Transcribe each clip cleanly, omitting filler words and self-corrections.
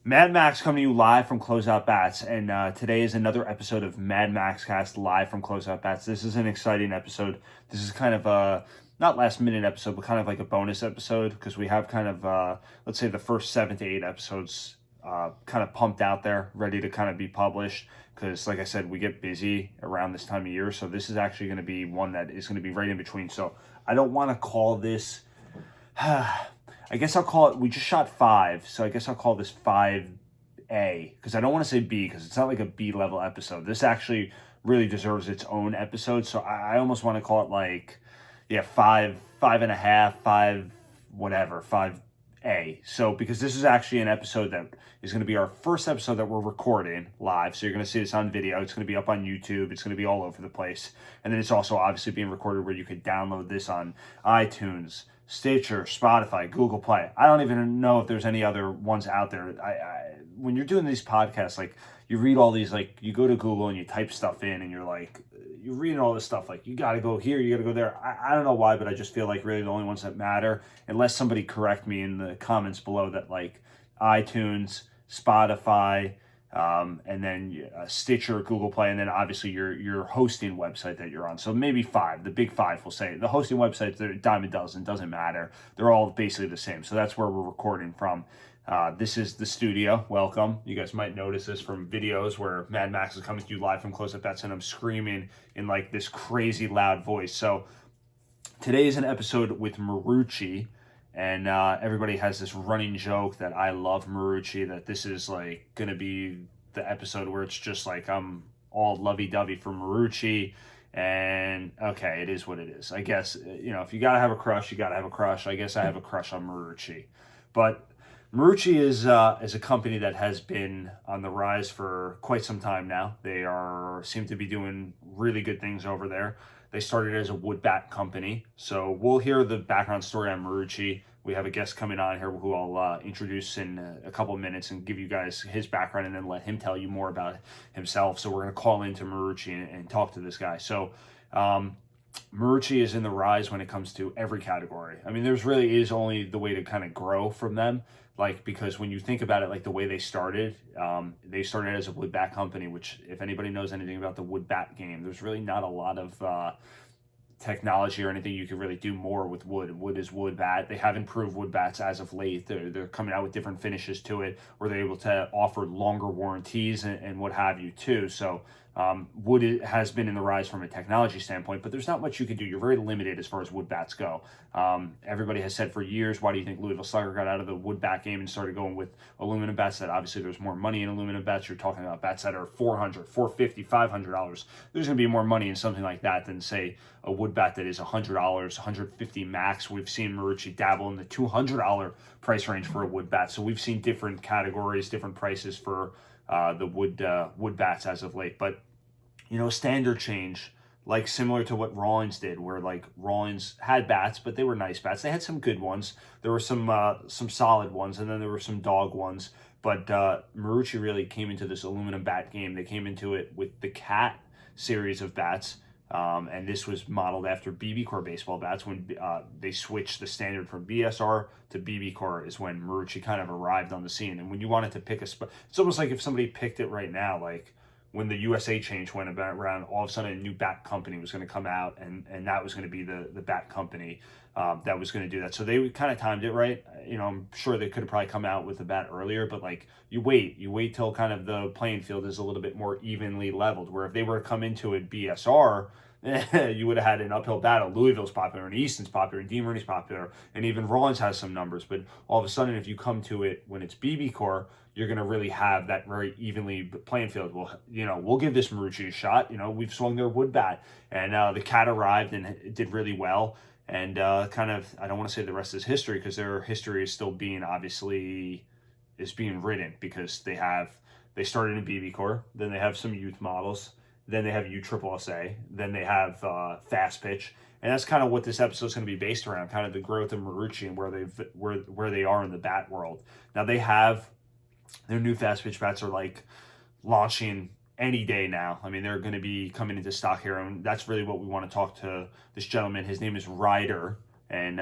Mad Max coming to you live from Closeout Bats, and today is another episode of Mad Max Cast live from Closeout Bats. This is an exciting episode. This is kind of a not last minute episode, but kind of like a bonus episode because we have kind of let's say the first 7 to 8 episodes kind of pumped out there, ready to kind of be published. Because like I said, we get busy around this time of year, so this is actually going to be one that is going to be right in between. So I don't want to call this. I guess I'll call it, we just shot 5, so I guess I'll call this 5A, because I don't want to say B, because it's not like a B level episode. This actually really deserves its own episode, so I almost want to call it like, 5.5, 5, whatever, 5A. So, because this is actually an episode that is going to be our first episode that we're recording live, so you're going to see this on video. It's going to be up on YouTube. It's going to be all over the place. And then it's also obviously being recorded where you could download this on iTunes, Stitcher, Spotify, Google Play. I don't even know if there's any other ones out there. When you're doing these podcasts, like you read all these, like you go to Google and you type stuff in and you're like, you're reading all this stuff, like you got to go here, you got to go there. I don't know why, but I just feel like really the only ones that matter, unless somebody correct me in the comments below, that like iTunes, Spotify, and then Stitcher, Google Play, and then obviously your hosting website that you're on. So maybe 5, the big 5 will say. The hosting websites, they're a dime a dozen, doesn't matter. They're all basically the same. So that's where we're recording from. This is the studio. Welcome. You guys might notice this from videos where Mad Max is coming to you live from Close Up Bats, and I'm screaming in like this crazy loud voice. So today is an episode with Marucci. And everybody has this running joke that I love Marucci, that this is like going to be the episode where it's just like I'm all lovey-dovey for Marucci. And okay, it is what it is. I guess, if you got to have a crush, you got to have a crush. I guess I have a crush on Marucci. But Marucci is a company that has been on the rise for quite some time now. They seem to be doing really good things over there. They started as a wood bat company. So we'll hear the background story on Marucci. We have a guest coming on here who I'll introduce in a couple of minutes and give you guys his background and then let him tell you more about himself. So we're going to call into Marucci and talk to this guy. So Marucci is in the rise when it comes to every category. I mean, there's really is only the way to kind of grow from them. Like, because when you think about it, like the way they started as a wood bat company, which if anybody knows anything about the wood bat game, there's really not a lot of technology or anything you can really do more with wood. Wood is wood bat. They have improved wood bats as of late. They're coming out with different finishes to it, where they're able to offer longer warranties and what have you too. So wood has been in the rise from a technology standpoint, but there's not much you can do. You're very limited as far as wood bats go. Everybody has said for years, why do you think Louisville Slugger got out of the wood bat game and started going with aluminum bats? That obviously there's more money in aluminum bats. You're talking about bats that are $400, $450, $500. There's going to be more money in something like that than say a wood bat that is $100, $150 max. We've seen Marucci dabble in the $200 price range for a wood bat. So we've seen different categories, different prices for the wood bats as of late. But standard change, like similar to what Rawlings did, where like Rawlings had bats, but they were nice bats. They had some good ones. There were some solid ones, and then there were some dog ones. But Marucci really came into this aluminum bat game. They came into it with the Cat series of bats. And this was modeled after BB Core baseball bats. When they switched the standard from BSR to BB Core is when Marucci kind of arrived on the scene. And when you wanted to pick a spot, it's almost like if somebody picked it right now, like when the USA change went around, all of a sudden a new bat company was going to come out, and that was going to be the bat company that was going to do that. So they kind of timed it right. I'm sure they could have probably come out with the bat earlier, but like you wait till kind of the playing field is a little bit more evenly leveled, where if they were to come into it BSR, you would have had an uphill battle. Louisville's popular, and Easton's popular, and Dean Rooney's popular, and even Rollins has some numbers. But all of a sudden, if you come to it when it's BB Core, you're going to really have that very evenly playing field. Well, we'll give this Marucci a shot. We've swung their wood bat, and the Cat arrived and it did really well. And kind of, I don't want to say the rest is history, because their history is still being written, because they started in BB Core, then they have some youth models, then they have USSSA, then they have fast pitch, and that's kind of what this episode is going to be based around, kind of the growth of Marucci and where they are in the bat world. Now they have their new fast pitch bats are like launching any day now. I mean, they're going to be coming into stock here, and that's really what we want to talk to this gentleman. His name is Ryder, and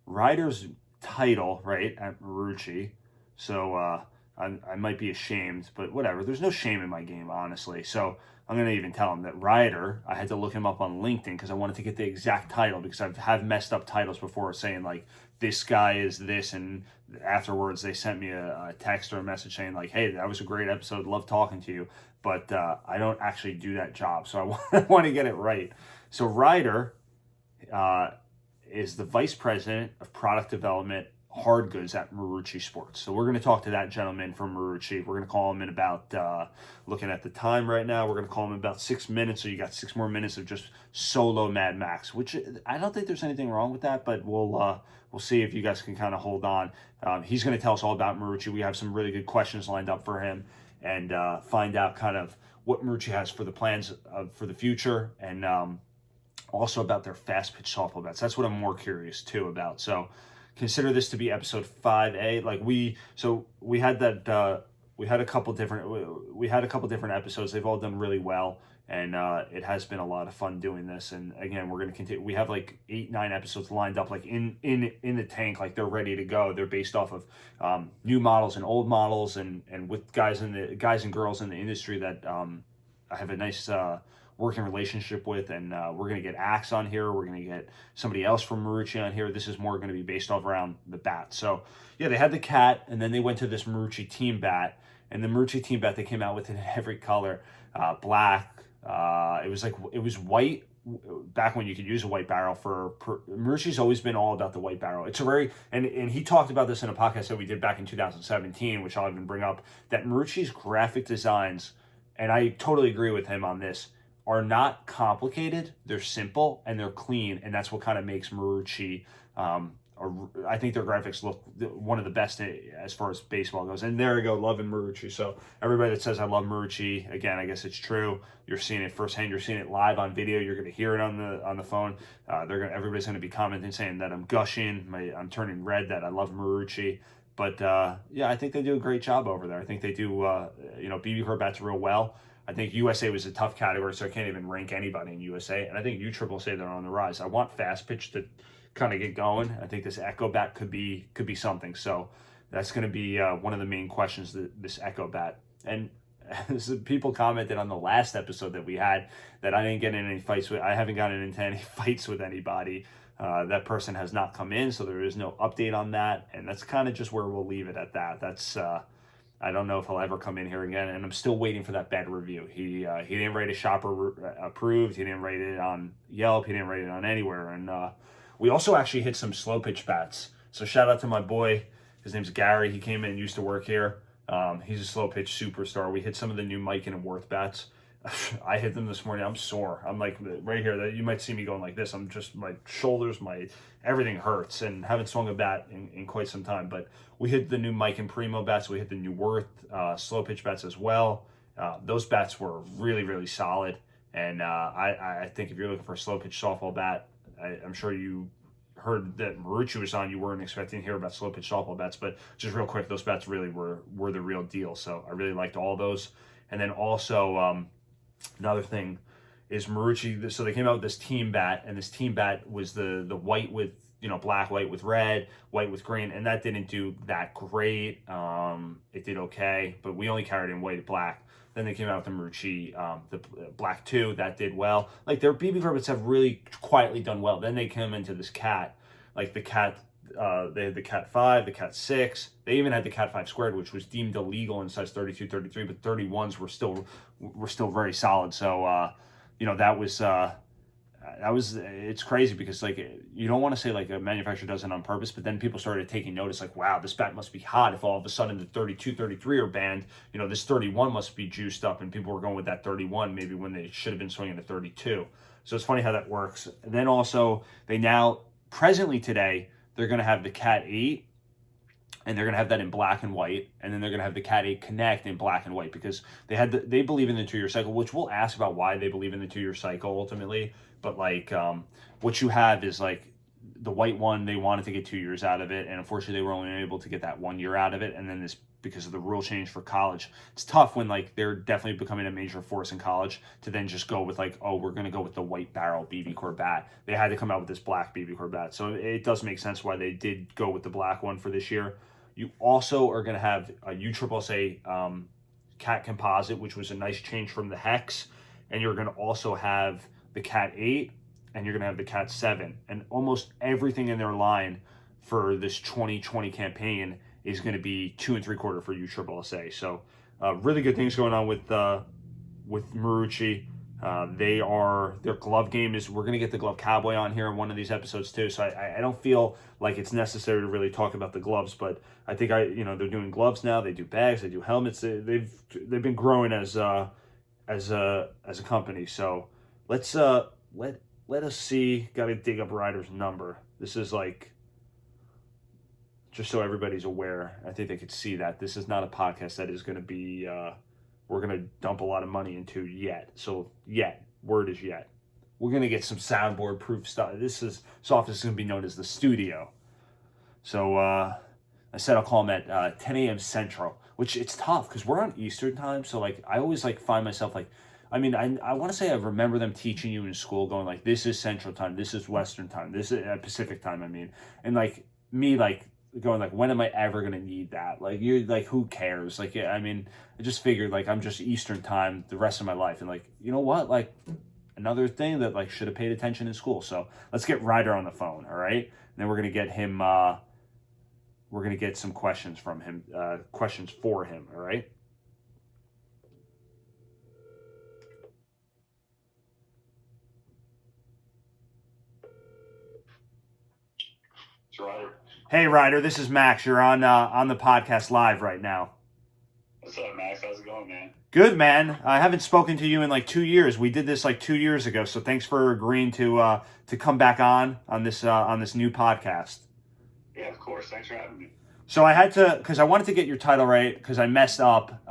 Ryder's title, right, at Marucci. So I might be ashamed, but whatever. There's no shame in my game, honestly. So I'm going to even tell him that Ryder, I had to look him up on LinkedIn because I wanted to get the exact title, because have messed up titles before saying like, this guy is this, and afterwards they sent me a text or a message saying like, hey, that was a great episode, love talking to you, but I don't actually do that job, so I want to get it right. So Ryder is the vice president of product development hard goods at Marucci Sports. So we're going to talk to that gentleman from Marucci. We're going to call him in about, looking at the time right now, we're going to call him in about 6 minutes. So you got 6 more minutes of just solo Mad Max, which I don't think there's anything wrong with that, but we'll see if you guys can kind of hold on. He's going to tell us all about Marucci. We have some really good questions lined up for him, and find out kind of what Marucci has for the plans for the future, and also about their fast pitch softball bats. That's what I'm more curious too about. So consider this to be episode 5A. Like we had that we had a couple different episodes. They've all done really well, and it has been a lot of fun doing this. And again, we're going to continue. We have like 8-9 episodes lined up, like in the tank, like they're ready to go. They're based off of new models and old models, and with guys and girls in the industry that I have a nice working relationship with, and we're going to get Axe on here. We're going to get somebody else from Marucci on here. This is more going to be based off around the bat. So yeah, they had the cat, and then they went to this Marucci team bat, and the Marucci team bat they came out with in every color, black. It was white back when you could use a white barrel Marucci's always been all about the white barrel. It's a very, and he talked about this in a podcast that we did back in 2017, which I'll even bring up, that Marucci's graphic designs, and I totally agree with him on this, are not complicated. They're simple and they're clean, and that's what kind of makes Marucci. I think their graphics look one of the best as far as baseball goes. And there you go, loving Marucci. So everybody that says I love Marucci, again, I guess it's true. You're seeing it firsthand. You're seeing it live on video. You're going to hear it on the phone. Everybody's going to be commenting saying that I'm gushing, I'm turning red, that I love Marucci. But yeah, I think they do a great job over there. I think they do, BB Core bats real well. I think USA was a tough category, so I can't even rank anybody in USA. And I think USSSA, they're on the rise. I want fast pitch to kind of get going. I think this Echo bat could be something. So that's going to be one of the main questions, this Echo bat. And people commented on the last episode that we had that I didn't get in any fights with. I haven't gotten into any fights with anybody. That person has not come in, so there is no update on that. And that's kind of just where we'll leave it at that. That's I don't know if he'll ever come in here again, and I'm still waiting for that bad review. He didn't rate a shopper approved. He didn't rate it on Yelp. He didn't rate it on anywhere. And we also actually hit some slow pitch bats. So shout out to my boy. His name's Gary. He came in and used to work here. He's a slow pitch superstar. We hit some of the new Mikan and Worth bats. I hit them this morning. I'm sore. I'm like right here. You might see me going like this. I'm just, my shoulders, everything hurts, and haven't swung a bat in quite some time. But we hit the new Mikan Primo bats. We hit the new Worth slow pitch bats as well. Those bats were really, really solid. And I think if you're looking for a slow pitch softball bat, I'm sure you heard that Marucci was on. You weren't expecting to hear about slow pitch softball bats, but just real quick, those bats really were the real deal. So I really liked all those. And then also another thing is Marucci. So they came out with this team bat, and this team bat was the white with, black, white with red, white with green, and that didn't do that great. It did okay, but we only carried in white and black. Then they came out with the Marucci, the black 2, that did well. Like, their BB Corbets have really quietly done well. Then they came into this cat, like the cat, they had the Cat 5, the Cat 6. They even had the Cat 5 squared, which was deemed illegal in size 32, 33, but 31s were still very solid. So, it's crazy because, like, you don't want to say, like, a manufacturer does it on purpose, but then people started taking notice, like, wow, this bat must be hot. If all of a sudden the 32, 33 are banned, this 31 must be juiced up, and people were going with that 31 maybe when they should have been swinging the 32. So it's funny how that works. And then also, presently today, they're going to have the Cat 8, and they're going to have that in black and white, and then they're going to have the Cat 8 Connect in black and white, because they believe in the 2-year cycle, which we'll ask about why they believe in the 2-year cycle ultimately. But like, what you have is like the white one, they wanted to get 2 years out of it, and unfortunately they were only able to get that 1 year out of it. And then this, because of the rule change for college, it's tough when like they're definitely becoming a major force in college to then just go with like, oh, we're going to go with the white barrel BB Core bat. They had to come out with this black BB Core bat. So it does make sense why they did go with the black one for this year. You also are going to have a USSSA Cat Composite, which was a nice change from the Hex, and you're going to also have the Cat 8, and you're going to have the Cat 7, and almost everything in their line for this 2020 campaign is going to be 2 3/4 for USSSA. So really good things going on with Marucci. Their glove game is, we're going to get the glove cowboy on here in one of these episodes too. So I don't feel like it's necessary to really talk about the gloves, but I think they're doing gloves now. They do bags, they do helmets. They've been growing as a company. So let's let us see. Got to dig up Ryder's number. This is like, just so everybody's aware. I think they could see that this is not a podcast that is going to be. We're going to dump a lot of money into yet. So word is yet. We're going to get some soundboard proof stuff. This office is going to be known as the studio. So I said I'll call them at 10 a.m. Central, which it's tough because we're on Eastern time. So like I always like find myself like, I mean, I want to say I remember them teaching you in school going like, this is Central time, this is Western time, this is Pacific time, I mean. And like me like going like, when am I ever going to need that? Like you're like, who cares? Like, I mean, I just figured like I'm just Eastern time the rest of my life. And like, you know what? Like another thing that like should have paid attention in school. So let's get Ryder on the phone. All right. And then we're going to get him, we're going to get some questions from him, questions for him. All right. It's Ryder. Hey Ryder, this is Max. You're on the podcast live right now. What's up, Max? How's it going, man? Good, man. I haven't spoken to you in like 2 years. We did this like 2 years ago, so thanks for agreeing to come back on this new podcast. Yeah, of course. Thanks for having me. So I had to, because I wanted to get your title right, because I messed up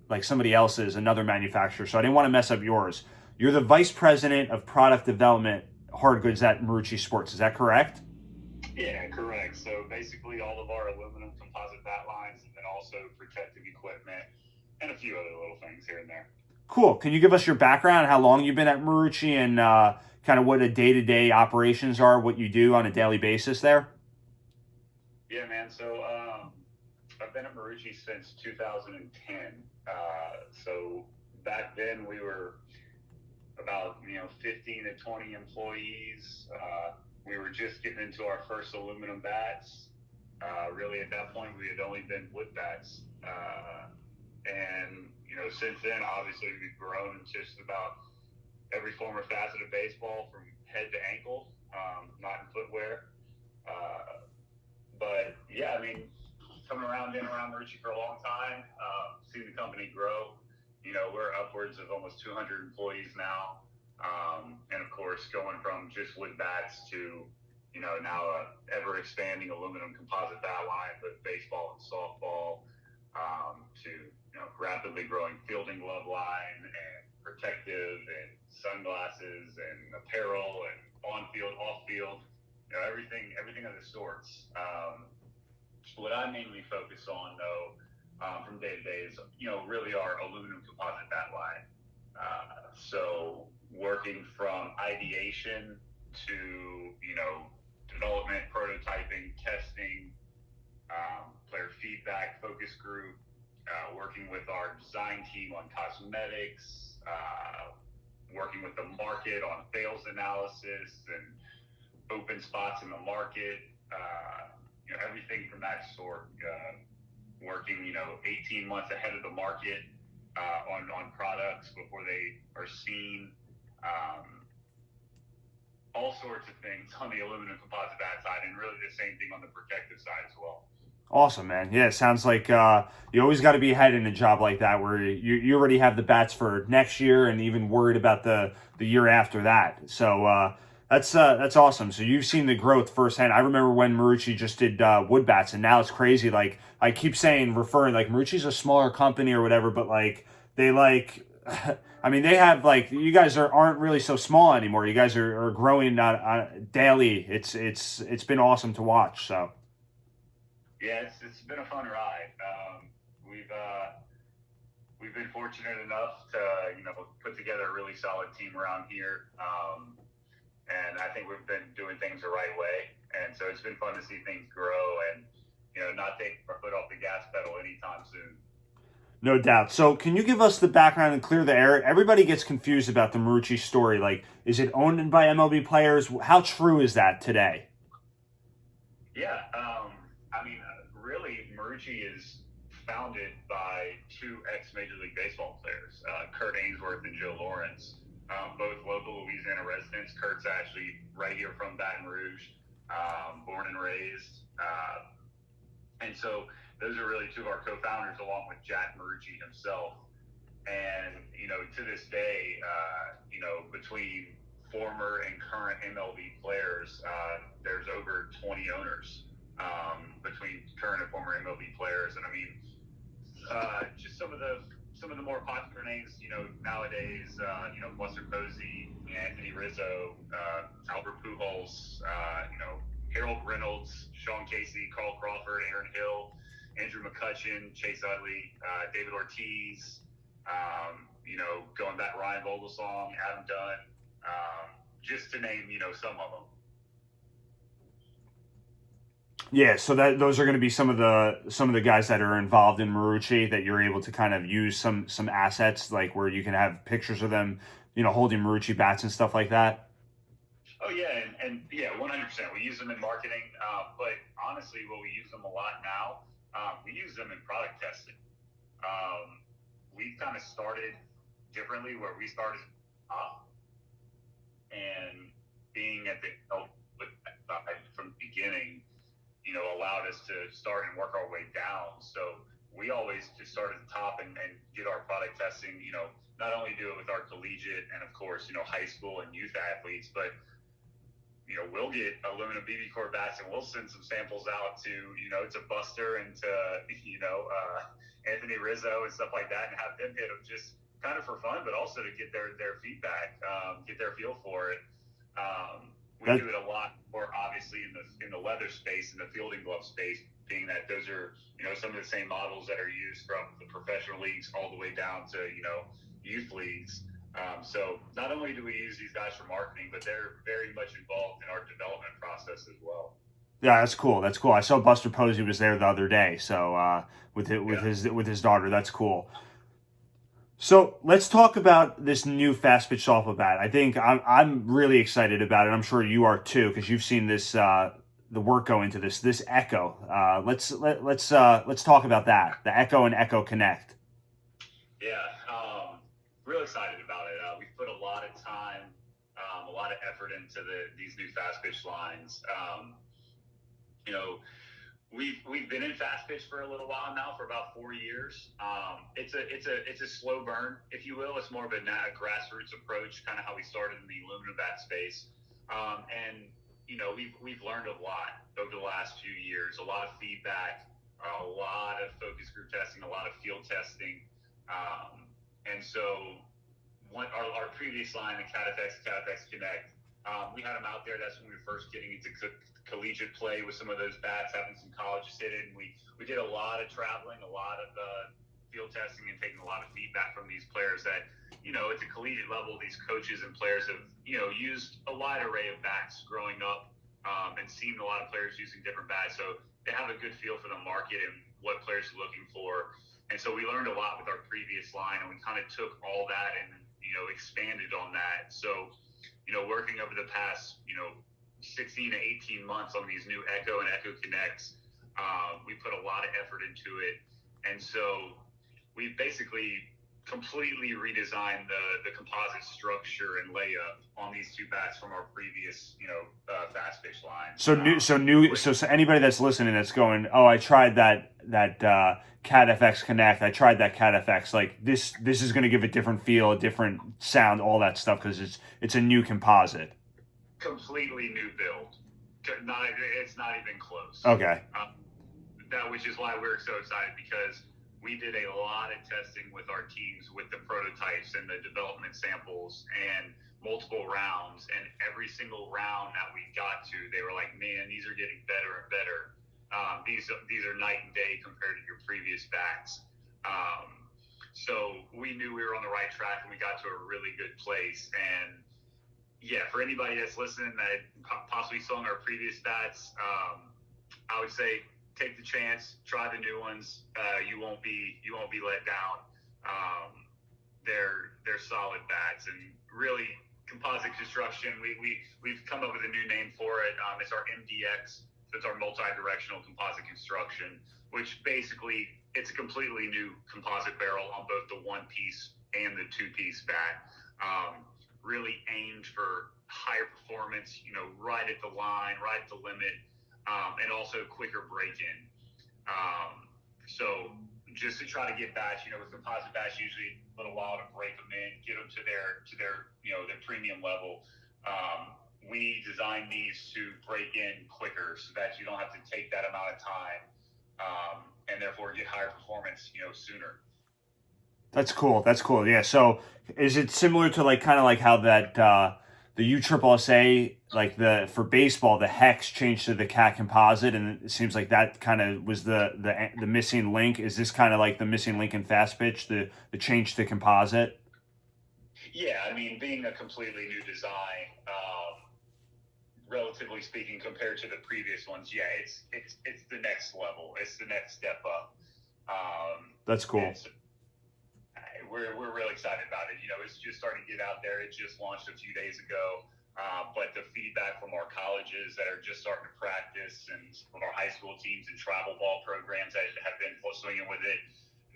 like somebody else's, another manufacturer, so I didn't want to mess up yours. You're the Vice President of Product Development, Hard Goods at Marucci Sports. Is that correct? Yeah, correct. So basically all of our aluminum composite bat lines, and then also protective equipment and a few other little things here and there. Cool. Can you give us your background, how long you've been at Marucci, and kind of what a day-to-day operations are, what you do on a daily basis there? Yeah, man. So I've been at Marucci since 2010. So back then we were about 15 to 20 employees. We were just getting into our first aluminum bats. Really, at that point, we had only been wood bats. And since then, obviously, we've grown in just about every form or facet of baseball, from head to ankle, not in footwear. But yeah, I mean, been around Marucci for a long time, seen the company grow. We're upwards of almost 200 employees now. And of course, going from just wood bats to, now a ever expanding aluminum composite bat line with baseball and softball, to, rapidly growing fielding glove line and protective and sunglasses and apparel and on field, off field, everything of the sorts. What I mainly focus on though, from day to day is, really our aluminum composite bat line. So working from ideation to, development, prototyping, testing, player feedback, focus group, working with our design team on cosmetics, working with the market on sales analysis and open spots in the market, everything from that sort, working, 18 months ahead of the market, on products before they are seen, all sorts of things on the aluminum composite bat side, and really the same thing on the protective side as well. Awesome, man. Yeah, it sounds like you always got to be ahead in a job like that, where you already have the bats for next year and even worried about the year after that. So that's awesome. So you've seen the growth firsthand. I remember when Marucci just did wood bats, and now it's crazy. Like I keep referring like Marucci's a smaller company or whatever, but like they like, I mean, they have like, you guys aren't really so small anymore. You guys are growing on daily. It's been awesome to watch. So. Yeah, it's been a fun ride. We've been fortunate enough to put together a really solid team around here, and I think we've been doing things the right way. And so it's been fun to see things grow. And not taking our foot off the gas pedal anytime soon. No doubt. So, can you give us the background and clear the air? Everybody gets confused about the Marucci story. Like, is it owned by MLB players? How true is that today? Yeah, really, Marucci is founded by two ex-Major League Baseball players, Kurt Ainsworth and Joe Lawrence, both local Louisiana residents. Kurt's actually right here from Baton Rouge, born and raised. And so those are really two of our co-founders, along with Jack Marucci himself. And, to this day, between former and current MLB players, there's over 20 owners between current and former MLB players. And I mean, just some of the more popular names, nowadays, Buster Posey, Anthony Rizzo, Albert Pujols, Harold Reynolds, Sean Casey, Carl Crawford, Aaron Hill, Andrew McCutchen, Chase Utley, David Ortiz, going back Ryan Vogelsong, Adam Dunn, just to name, some of them. Yeah, so those are going to be some of the guys that are involved in Marucci that you're able to kind of use some assets, like where you can have pictures of them, holding Marucci bats and stuff like that. Oh yeah, and yeah, 100%. We use them in marketing, but honestly, what we use them a lot now, we use them in product testing. We kind of started differently, where we started and being at the from the beginning, allowed us to start and work our way down. So we always just start at the top and get our product testing, not only do it with our collegiate and, of course, high school and youth athletes, but, we'll get aluminum BB core bats and we'll send some samples out to, to Buster and to, Anthony Rizzo and stuff like that, and have them hit them just kind of for fun, but also to get their feedback, get their feel for it. We do it a lot more, obviously, in the leather space, in the fielding glove space, being that those are, some of the same models that are used from the professional leagues all the way down to, youth leagues. So not only do we use these guys for marketing, but they're very much involved in our development process as well. Yeah, that's cool. That's cool. I saw Buster Posey was there the other day, so with his daughter, that's cool. So let's talk about this new fast pitch softball bat. I think I'm really excited about it. I'm sure you are too, because you've seen this the work go into this Echo. Let's talk about that. The Echo and Echo Connect. Yeah, real excited about it. We've put a lot of time, a lot of effort into these new fast pitch lines. We've been in fast pitch for a little while now, for about 4 years. It's a slow burn, if you will. It's more of a grassroots approach, kind of how we started in the aluminum bat space. And we've learned a lot over the last few years. A lot of feedback, a lot of focus group testing, a lot of field testing. And so our previous line, the CatFX Connect, we had them out there. That's when we were first getting into collegiate play with some of those bats, having some colleges hit it. And we did a lot of traveling, a lot of field testing, and taking a lot of feedback from these players that, at the collegiate level, these coaches and players have, used a wide array of bats growing up, and seen a lot of players using different bats. So they have a good feel for the market and what players are looking for. And so we learned a lot with our previous line, and we kind of took all that and, expanded on that. So, working over the past, 16 to 18 months on these new Echo and Echo Connects, we put a lot of effort into it. And so we basically completely redesigned the composite structure and layup on these two bats from our previous, fast pitch line. So anybody that's listening that's going, oh, I tried that CatFX Connect, I tried that CatFX, like this is going to give a different feel, a different sound, all that stuff, because it's a new composite. Completely new build. It's not even close. Okay. Which is why we're so excited, because we did a lot of testing with our teams with the prototypes and the development samples and multiple rounds, and every single round that we got to, they were like, man, these are getting better and better. These are night and day compared to your previous bats. So we knew we were on the right track, and we got to a really good place. And yeah, for anybody that's listening that possibly saw our previous bats, I would say take the chance, try the new ones. You won't be let down. They're solid bats, and really composite construction. We've come up with a new name for it. It's our MDX. So it's our multi-directional composite construction, which basically it's a completely new composite barrel on both the one-piece and the two-piece bat. Really aimed for higher performance, right at the line, right at the limit, and also quicker break-in. So just to try to get bats, with composite bats, usually a little while to break them in, get them to their their premium level. We designed these to break in quicker so that you don't have to take that amount of time, and therefore get higher performance, sooner. That's cool. That's cool. Yeah. So is it similar to kind of like how that the USSSA, for baseball, the hex changed to the cat composite, and it seems like that kind of was the missing link. Is this kind of like the missing link in fast pitch, the change to composite? Yeah, I mean, being a completely new design, relatively speaking, compared to the previous ones, yeah, it's the next level. It's the next step up. That's cool. We're really excited about it. It's just starting to get out there. It just launched a few days ago, but the feedback from our colleges that are just starting to practice, and from our high school teams and travel ball programs that have been swinging with it,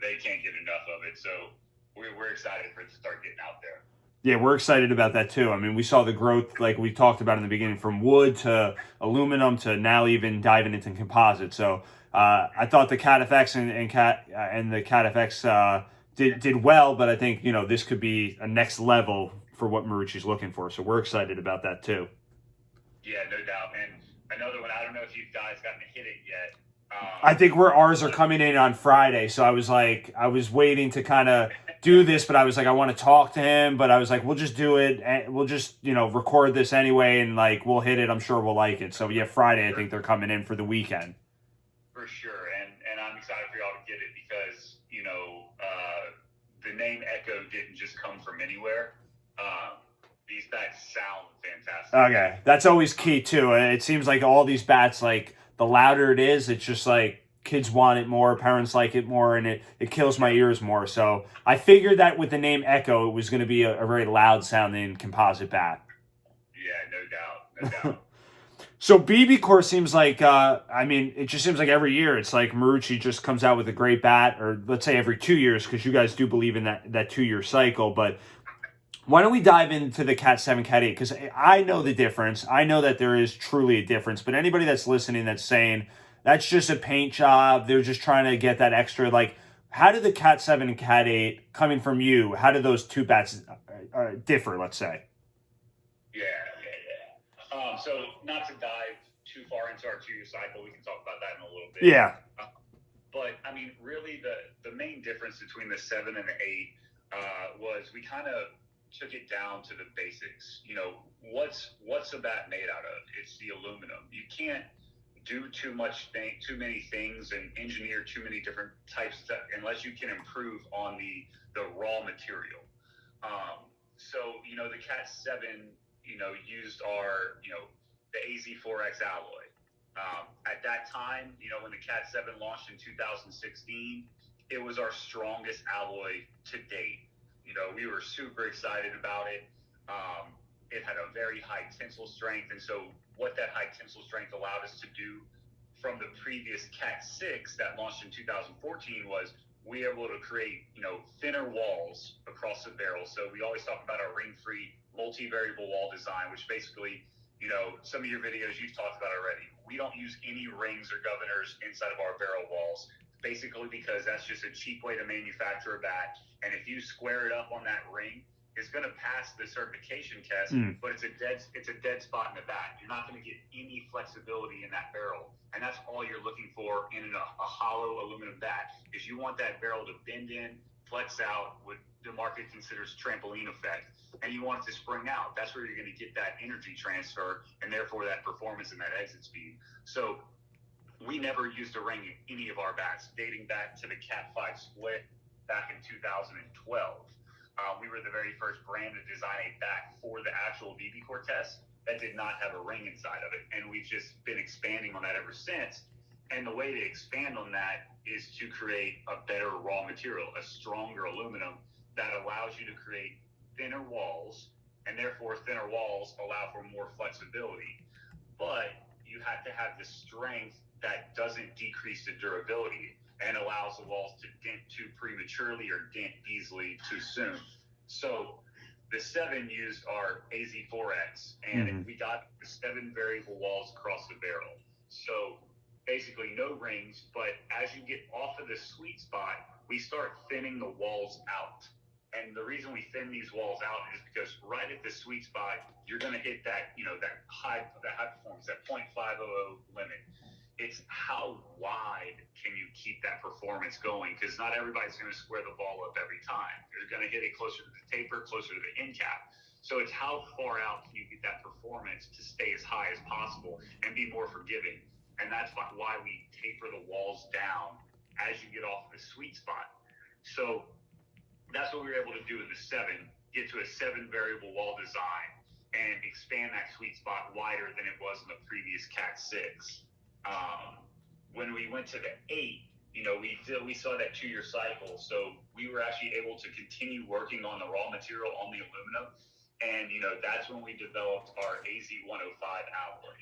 they can't get enough of it. So we're excited for it to start getting out there. Yeah, we're excited about that too. I mean, we saw the growth, like we talked about in the beginning, from wood to aluminum to now even diving into composite. So I thought the Cat FX and the Cat FX did well, but I think this could be a next level for what Marucci's looking for. So we're excited about that too. Yeah, no doubt. And another one, I don't know if you guys gotten to hit it yet. I think ours are coming in on Friday. So I was waiting to kind of do this, but I was like, I want to talk to him, but I was like, we'll just do it. And we'll just, record this anyway. And we'll hit it. I'm sure we'll like it. So yeah, Friday, I think they're coming in for the weekend. For sure. And I'm excited for y'all to get it because, the name Echo didn't just come from anywhere. These bats sound fantastic. Okay. That's always key too. It seems like all these bats, the louder it is, it's just kids want it more, parents like it more, and it kills my ears more. So I figured that with the name Echo, it was going to be a very loud sounding composite bat. Yeah, no doubt. So BB Core seems like, it just seems like every year it's like Marucci just comes out with a great bat, or let's say every 2 years, because you guys do believe in that 2-year cycle. But why don't we dive into the Cat 7, Cat 8? Because I know the difference. I know that there is truly a difference. But anybody that's listening that's saying that's just a paint job, they're just trying to get that extra, how did the Cat 7 and Cat 8, coming from you, how did those two bats differ, let's say? Yeah. So not to dive too far into our 2-year cycle, we can talk about that in a little bit. Yeah. But I mean, really, the main difference between the 7 and the 8 was we kind of took it down to the basics. What's a bat made out of? It's the aluminum. You can't do too many things and engineer too many different types of stuff unless you can improve on the raw material. So the Cat 7, used our the AZ4X alloy. At that time, when the Cat 7 launched in 2016, it was our strongest alloy to date. We were super excited about it. It had a very high tensile strength, and so what that high tensile strength allowed us to do from the previous Cat 6 that launched in 2014 was we were able to create, thinner walls across the barrel. So we always talk about our ring-free multi-variable wall design, which basically, some of your videos you've talked about already. We don't use any rings or governors inside of our barrel walls, basically because that's just a cheap way to manufacture a bat. And if you square it up on that ring, it's going to pass the certification test, but it's a dead spot in the bat. You're not going to get any flexibility in that barrel, and that's all you're looking for in a hollow aluminum bat. Is you want that barrel to bend in, flex out, what the market considers trampoline effect, and you want it to spring out. That's where you're going to get that energy transfer, and therefore that performance and that exit speed. So we never used a ring in any of our bats, dating back to the Cat 5 split back in 2012. We were the very first brand to design a bat for the actual BB Core test that did not have a ring inside of it. And we've just been expanding on that ever since. And the way to expand on that is to create a better raw material, a stronger aluminum that allows you to create thinner walls, and therefore thinner walls allow for more flexibility. But you have to have the strength that doesn't decrease the durability and allows the walls to dent too prematurely or dent easily too soon. So the 7 used our AZ4X, and we got the 7 variable walls across the barrel. So basically no rings, but as you get off of the sweet spot, we start thinning the walls out. And the reason we thin these walls out is because right at the sweet spot, you're going to hit that, that high performance, that 0.500 limit. It's how wide can you keep that performance going? Because not everybody's going to square the ball up every time. You're going to hit it closer to the taper, closer to the end cap. So it's how far out can you get that performance to stay as high as possible and be more forgiving. And that's why we taper the walls down as you get off the sweet spot. So that's what we were able to do in the 7, get to a 7 variable wall design and expand that sweet spot wider than it was in the previous Cat 6. When we went to the 8, we saw that 2-year cycle. So we were actually able to continue working on the raw material on the aluminum. And, that's when we developed our AZ105 alloy,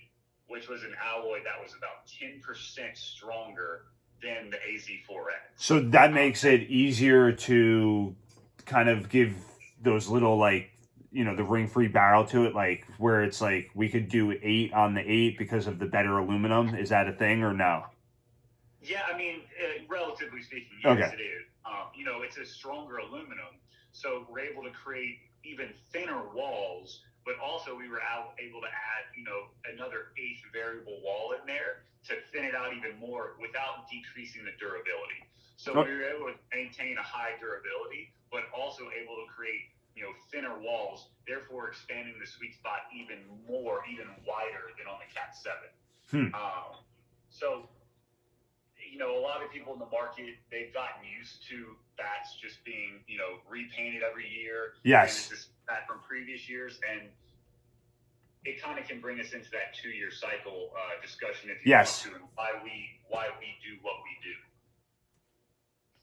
which was an alloy that was about 10% stronger than the AZ4X. So that makes it easier to kind of give those little, the ring-free barrel to it, where it's we could do 8 on the 8 because of the better aluminum. Is that a thing or no? Yeah, relatively speaking, yes, okay. It is. It's a stronger aluminum, so we're able to create even thinner walls, but also we were able to add, another 8th variable wall in there to thin it out even more without decreasing the durability. So we were able to maintain a high durability, but also able to create, thinner walls, therefore expanding the sweet spot even more, even wider than on the Cat 7. So, a lot of people in the market, they've gotten used to bats just being, repainted every year. Yes. And it's just bat from previous years, and it kind of can bring us into that 2-year cycle discussion if you want to, and why we do what we do.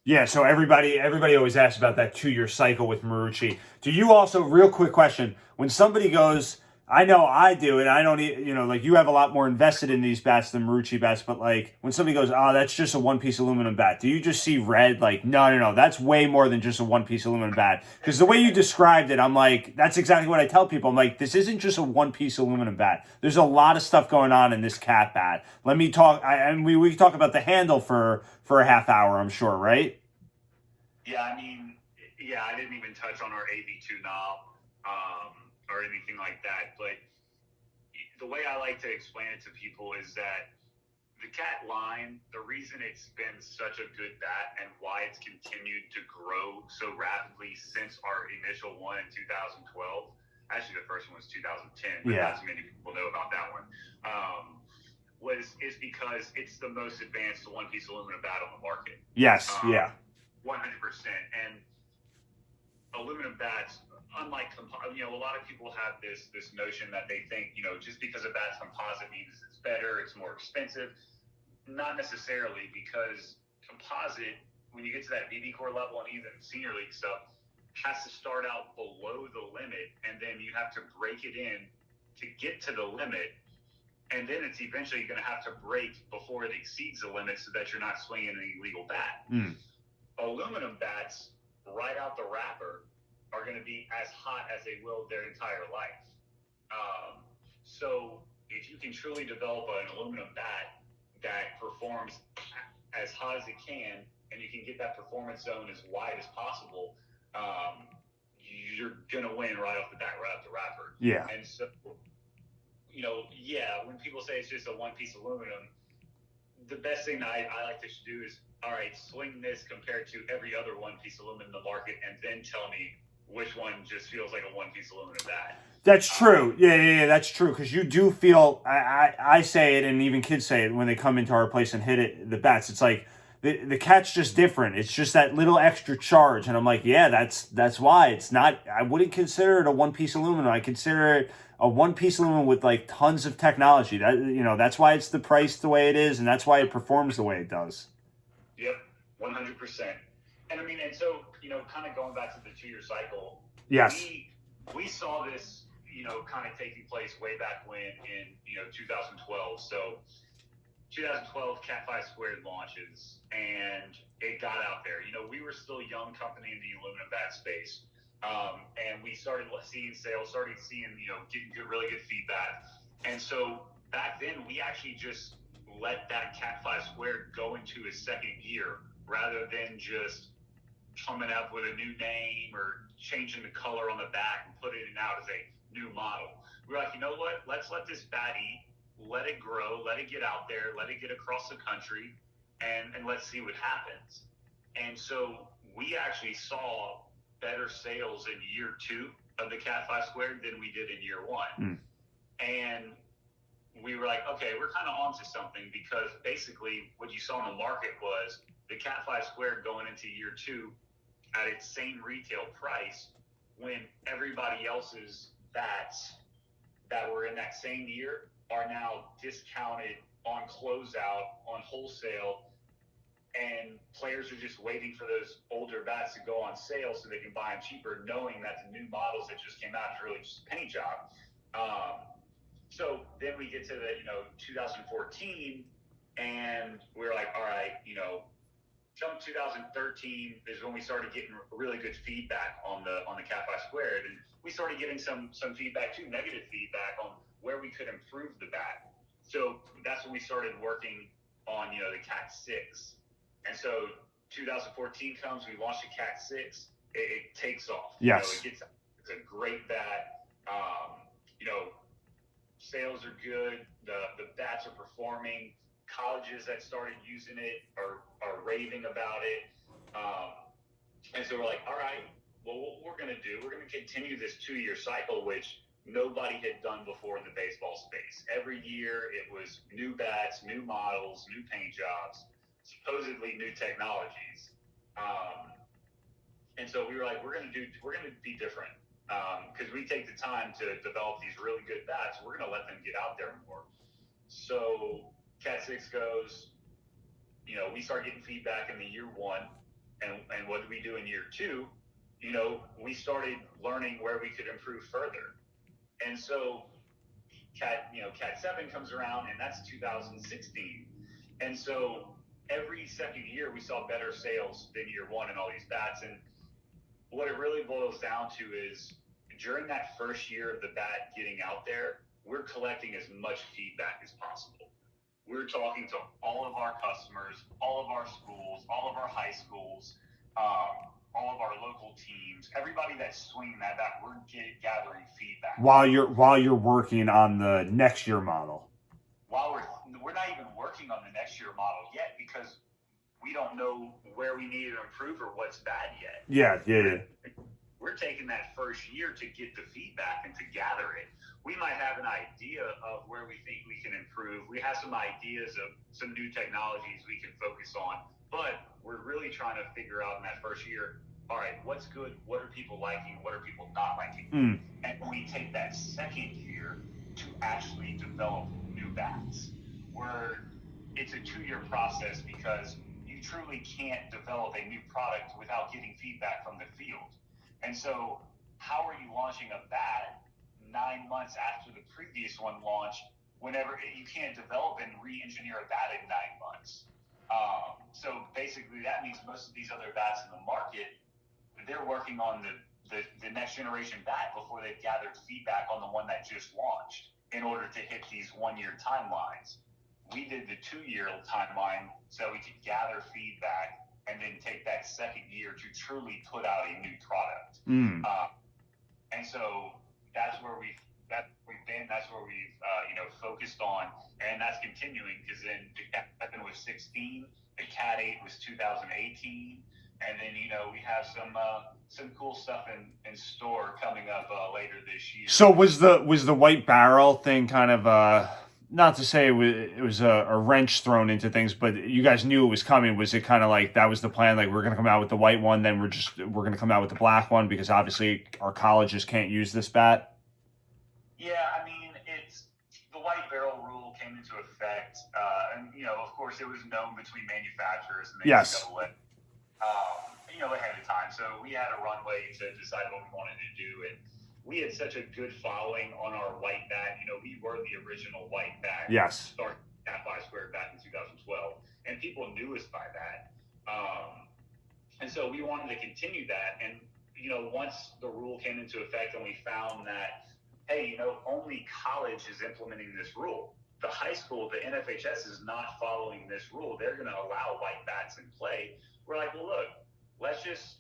Yeah, so everybody always asks about that 2-year cycle with Marucci. Do you also, real quick question, when somebody goes, I know I do it, I don't, you have a lot more invested in these bats than Marucci bats, but when somebody goes, oh, that's just a 1-piece aluminum bat, do you just see red? No, that's way more than just a 1-piece aluminum bat. Because the way you described it, I'm that's exactly what I tell people. I'm this isn't just a 1-piece aluminum bat. There's a lot of stuff going on in this cat bat. Let me talk, we can talk about the handle for a half hour, I'm sure, right? Yeah, I didn't even touch on our AV2 knob or anything like that. But the way I like to explain it to people is that the Cat line, the reason it's been such a good bat and why it's continued to grow so rapidly since our initial one in 2012, actually the first one was 2010, but not as many people know about that one, is because it's the most advanced 1-piece aluminum bat on the market. Yes, 100%. And aluminum bats, unlike a lot of people have this notion that they think, just because a bat's composite means it's better, it's more expensive. Not necessarily, because composite, when you get to that BB core level and even senior league stuff, has to start out below the limit, and then you have to break it in to get to the limit, and then it's eventually going to have to break before it exceeds the limit so that you're not swinging an illegal bat. Aluminum bats, right out the wrapper, are going to be as hot as they will their entire life. So if you can truly develop an aluminum bat that performs as hot as it can, and you can get that performance zone as wide as possible, you're going to win right off the bat, right off the wrapper. Yeah. And so, when people say it's just a 1-piece aluminum, the best thing that I like to do is, all right, swing this compared to every other 1-piece aluminum in the market, and then tell me which one just feels like a 1-piece aluminum bat. That's true. Yeah, that's true. Because you do feel, I say it, and even kids say it when they come into our place and hit it, the bats. It's the cat's just different. It's just that little extra charge, and I'm like, yeah, that's why it's not. I wouldn't consider it a one piece aluminum. I consider it a one piece aluminum with like tons of technology. That that's why it's the price the way it is, and that's why it performs the way it does. Yep, 100%. And I mean, and so kind of going back to the 2-year cycle. Yes. We saw this, kind of taking place way back when in 2012. So 2012 Cat 5 Squared launches, and it got out there. We were still a young company in the aluminum bat space, and we started seeing sales, started seeing getting really good feedback. And so back then, we actually just let that Cat 5 Squared go into its second year, rather than just coming up with a new name or changing the color on the back and putting it out as a new model. We're like, you know what? Let's let this bat eat. Let it grow, let it get out there, let it get across the country, and let's see what happens. And so we actually saw better sales in year 2 of the Cat 5 Squared than we did in year 1. And we were like, okay, we're kind of onto something, because basically what you saw in the market was the Cat 5 Squared going into year 2 at its same retail price, when everybody else's bats that were in that same year are now discounted on closeout, on wholesale, and players are just waiting for those older bats to go on sale so they can buy them cheaper, knowing that the new models that just came out is really just a penny job. So then we get to the 2014, and we're like, all right, come 2013 is when we started getting really good feedback on the Cat 5 Squared, and we started getting some feedback too, negative feedback on where we could improve the bat. So that's when we started working on the Cat 6. And so 2014 comes, we launch the Cat 6, it takes off. Yes. It's a great bat. Sales are good, the bats are performing. Colleges that started using it are raving about it. And so we're like, all right, well, what we're going to do, we're going to continue this 2-year cycle, which nobody had done before in the baseball space. Every year it was new bats, new models, new paint jobs, supposedly new technologies. And so we were like, we're going to be different, because we take the time to develop these really good bats. We're going to let them get out there more. So Cat 6 goes, we start getting feedback in the year 1, and what do we do in year 2? We started learning where we could improve further. And so Cat 7 comes around, and that's 2016. And so every second year we saw better sales than year 1 in all these bats. And what it really boils down to is, during that first year of the bat getting out there, we're collecting as much feedback as possible. We're talking to all of our customers, all of our schools, all of our high schools, all of our local teams, everybody that's swinging that bat. We're gathering feedback while you're working on the next year model. While we're not even working on the next year model yet, because we don't know where we need to improve or what's bad yet. Yeah. We're taking that first year to get the feedback and to gather it. We might have an idea of where we think we can improve. We have some ideas of some new technologies we can focus on, but we're really trying to figure out in that first year, all right, what's good? What are people liking? What are people not liking? And we take that second year to actually develop new bats, where it's a 2-year process, because you truly can't develop a new product without getting feedback from the field. And so how are you launching a bat 9 months after the previous one launched, whenever you can't develop and re-engineer a bat in 9 months? So basically that means most of these other bats in the market, they're working on the next generation bat before they've gathered feedback on the one that just launched, in order to hit these 1-year timelines. We did the 2-year timeline so we could gather feedback and then take that second year to truly put out a new product. And so that's where we've been. That's where we've focused on, and that's continuing, because then the Cat 7 was 16, the Cat 8 was 2018, and then we have some cool stuff in store coming up later this year. So was the white barrel thing kind of not to say it was a wrench thrown into things, but you guys knew it was coming. Was it kind of like that was the plan? Like we're going to come out with the white one, then we're going to come out with the black one because obviously our colleges can't use this bat. Yeah, I mean, it's the white barrel rule came into effect, and of course, it was known between manufacturers and the Yes. NCAA, ahead of time. So we had a runway to decide what we wanted to do, and we had such a good following on our white bat. We were the original white bat. Yes. Started at 5 squared back in 2012, and people knew us by that. And so we wanted to continue that. And once the rule came into effect, and we found that, hey, only college is implementing this rule. The high school, the NFHS is not following this rule. They're going to allow white bats in play. We're like, well, look, let's just,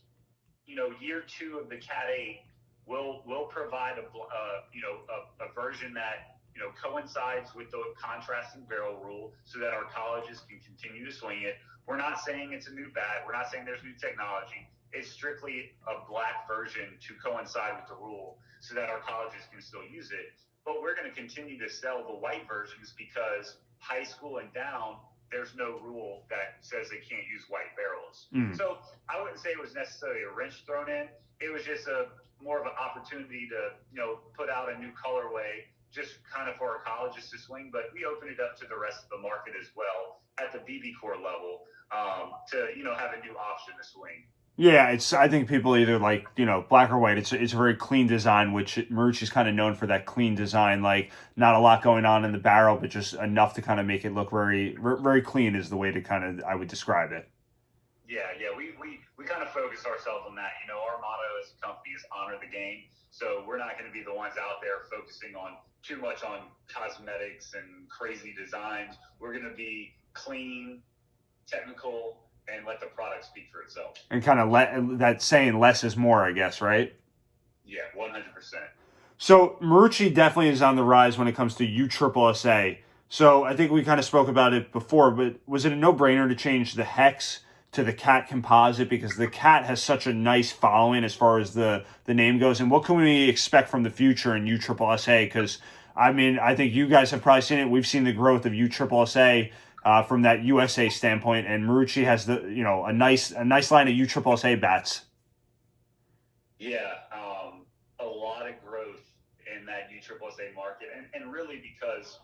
year 2 of the Cat 8, we'll provide a version that coincides with the contrasting barrel rule, so that our colleges can continue to swing it. We're not saying it's a new bat. We're not saying there's new technology. It's strictly a black version to coincide with the rule, so that our colleges can still use it. But we're going to continue to sell the white versions because high school and down, there's no rule that says they can't use white barrels. So I wouldn't say it was necessarily a wrench thrown in. It was just more of an opportunity to put out a new colorway, just kind of for our colleges to swing. But we opened it up to the rest of the market as well at the BB core level, to have a new option to swing. Yeah, I think people either like black or white. It's a very clean design, which Marucci's kind of known for that clean design. Like not a lot going on in the barrel, but just enough to kind of make it look very clean is the way to kind of I would describe it. Yeah, we kind of focus ourselves on that. Our motto as a company is honor the game. So we're not going to be the ones out there focusing on too much on cosmetics and crazy designs. We're going to be clean, technical, and let the product speak for itself. And kind of that saying less is more, I guess, right? Yeah, 100%. So Marucci definitely is on the rise when it comes to USSSA. So I think we kind of spoke about it before, but was it a no-brainer to change the hex to the Cat Composite, because the Cat has such a nice following as far as the name goes? And what can we expect from the future in USSSA? Because I mean, I think you guys have probably seen it. We've seen the growth of USSSA from that USA standpoint, and Marucci has a nice line of USSSA bats. Yeah, a lot of growth in that USSSA market, and really because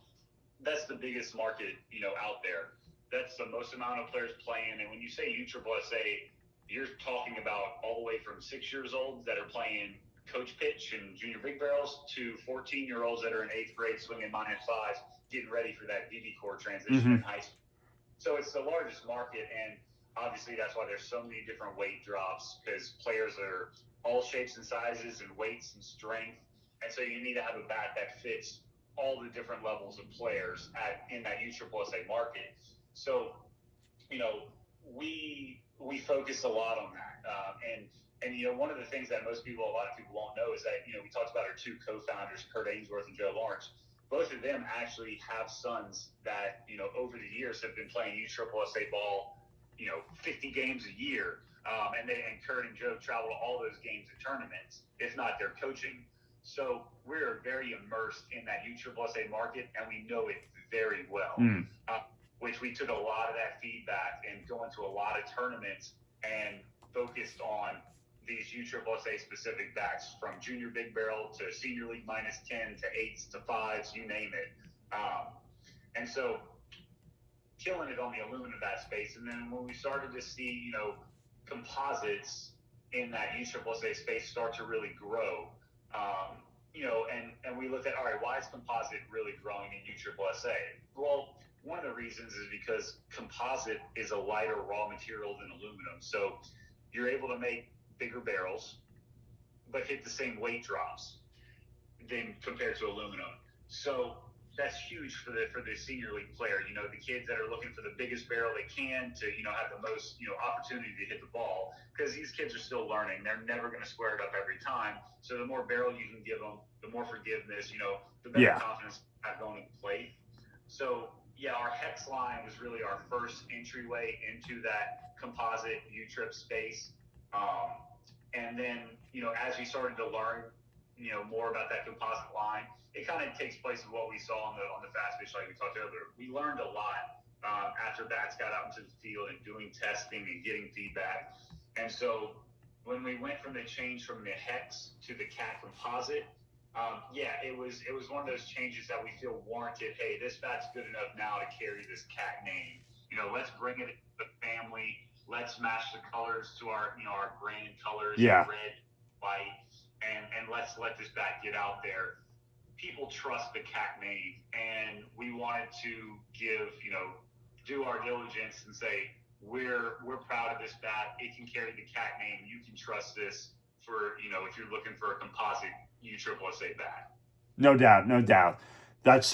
that's the biggest market out there. That's the most amount of players playing. And when you say USSSA, you're talking about all the way from 6 years old that are playing coach pitch and junior big barrels to 14-year-olds that are in 8th grade swinging -5s, getting ready for that BB core transition in high school. So it's the largest market, and obviously that's why there's so many different weight drops, because players are all shapes and sizes and weights and strength. And so you need to have a bat that fits all the different levels of players in that USSSA market. So, we focus a lot on that, and one of the things that a lot of people won't know is that we talked about our 2 co-founders, Kurt Ainsworth and Joe Lawrence. Both of them actually have sons that over the years have been playing USSSA ball, 50 games a year, and Kurt and Joe travel to all those games and tournaments, if not they're coaching. So we're very immersed in that USSSA market, and we know it very well. Which we took a lot of that feedback and going to a lot of tournaments and focused on these USSSA specific bats, from junior big barrel to senior league -10 to 8s to 5s, you name it. And so killing it on the aluminum bat space. And then when we started to see, composites in that USSSA space start to really grow, and we looked at, all right, why is composite really growing in USSSA? Well, one of the reasons is because composite is a lighter raw material than aluminum. So you're able to make bigger barrels, but hit the same weight drops than compared to aluminum. So that's huge for the senior league player. The kids that are looking for the biggest barrel they can to have the most opportunity to hit the ball, because these kids are still learning. They're never going to square it up every time. So the more barrel you can give them, the more forgiveness. The better confidence you have going to the plate. So yeah, our hex line was really our first entryway into that composite U-trip space. And then, as we started to learn more about that composite line. It kind of takes place of what we saw on the fast pitch, like we talked earlier. We learned a lot after bats got out into the field and doing testing and getting feedback. And so when we went from the change from the hex to the cat composite, it was one of those changes that we feel warranted. Hey, this bat's good enough now to carry this cat name. Let's bring it to the family. Let's match the colors to our brand colors, red, white, and let's let this bat get out there. People trust the cat name, and we wanted to do our diligence and say we're proud of this bat. It can carry the cat name. You can trust this for if you're looking for a composite USSSA bat. No doubt. That's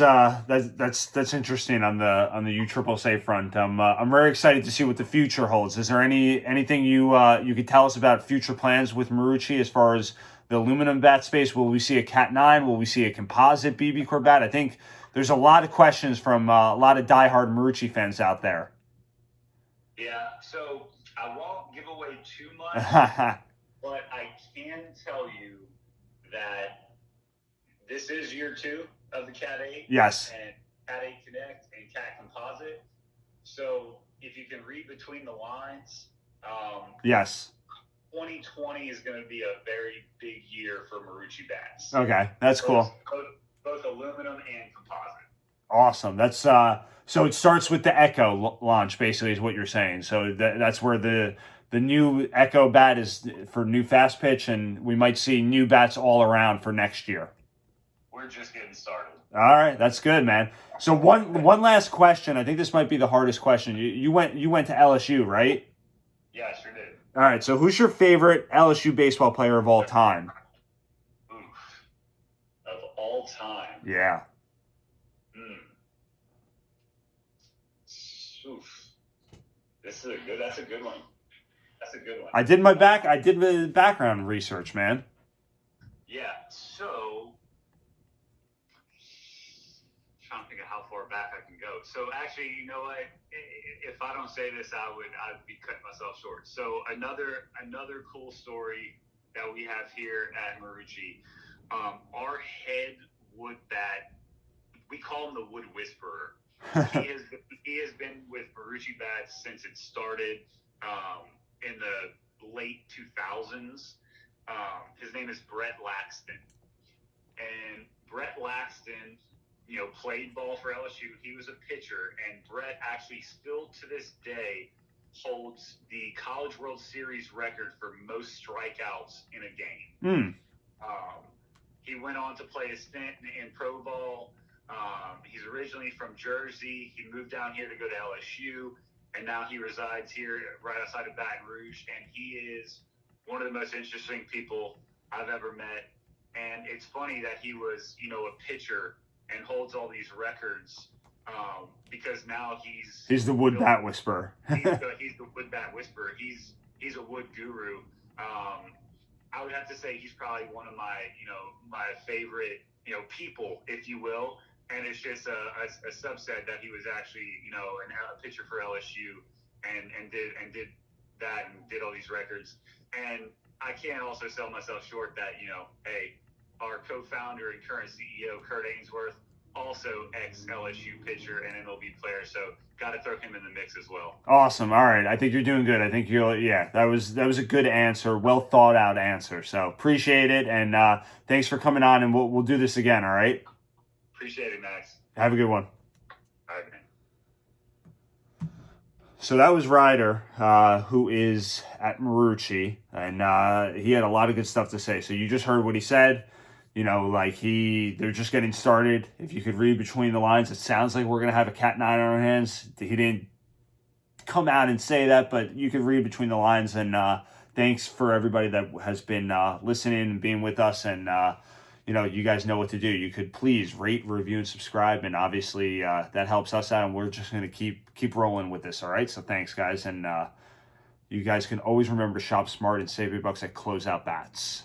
interesting on the USSSA front. I'm very excited to see what the future holds. Is there anything you could tell us about future plans with Marucci as far as the aluminum bat space? Will we see a Cat 9? Will we see a composite BB Corps bat? I think there's a lot of questions from a lot of diehard Marucci fans out there. Yeah, so I won't give away too much, but I can tell you that this is year 2 of the Cat 8. Yes. And Cat 8 Connect and Cat Composite. So if you can read between the lines, yes. 2020 is going to be a very big year for Marucci bats. Okay, that's cool. Both aluminum and composite. Awesome. That's so it starts with the Echo launch, basically, is what you're saying. So that's where the new Echo bat is for new fast pitch, and we might see new bats all around for next year. We're just getting started. All right, that's good, man. So one last question. I think this might be the hardest question. You went to LSU, right? Yeah, I sure did. All right, so who's your favorite LSU baseball player of all time? Oof. Of all time? Yeah. Oof. That's a good one. I did the background research, man. Yeah, so trying to think of how far back I can go. So actually, you know what? If I don't say this, I'd be cutting myself short. So another cool story that we have here at Marucci, our head wood bat, we call him the Wood Whisperer. He has been with Marucci bats since it started in the late 2000s. His name is Brett Laxton, and Brett Laxton, played ball for LSU. He was a pitcher, and Brett actually still to this day holds the College World Series record for most strikeouts in a game. He went on to play a stint in pro ball. He's originally from Jersey. He moved down here to go to LSU, and now he resides here right outside of Baton Rouge, and he is one of the most interesting people I've ever met. And it's funny that he was, a pitcher and holds all these records because now he's the wood bat whisperer. he's the wood bat whisperer. He's a wood guru. I would have to say he's probably one of my favorite people, if you will. And it's just a subset that he was actually a pitcher for LSU and did that and did all these records. And I can't also sell myself short that hey, our co-founder and current CEO Kurt Ainsworth, also ex-LSU pitcher and MLB player, so got to throw him in the mix as well. Awesome. All right, I think you're doing good. I think that was a good answer, well thought out answer. So appreciate it, and thanks for coming on, and we'll do this again. All right. Appreciate it, Max. Have a good one. All right, man. So that was Ryder, who is at Marucci, and he had a lot of good stuff to say. So you just heard what he said. They're just getting started. If you could read between the lines, it sounds like we're going to have a Cat 9 on our hands. He didn't come out and say that, but you could read between the lines. And thanks for everybody that has been listening and being with us. And, you guys know what to do. You could please rate, review, and subscribe. And obviously that helps us out. And we're just going to keep rolling with this. All right. So thanks, guys. And you guys can always remember to shop smart and save your bucks at Closeout Bats.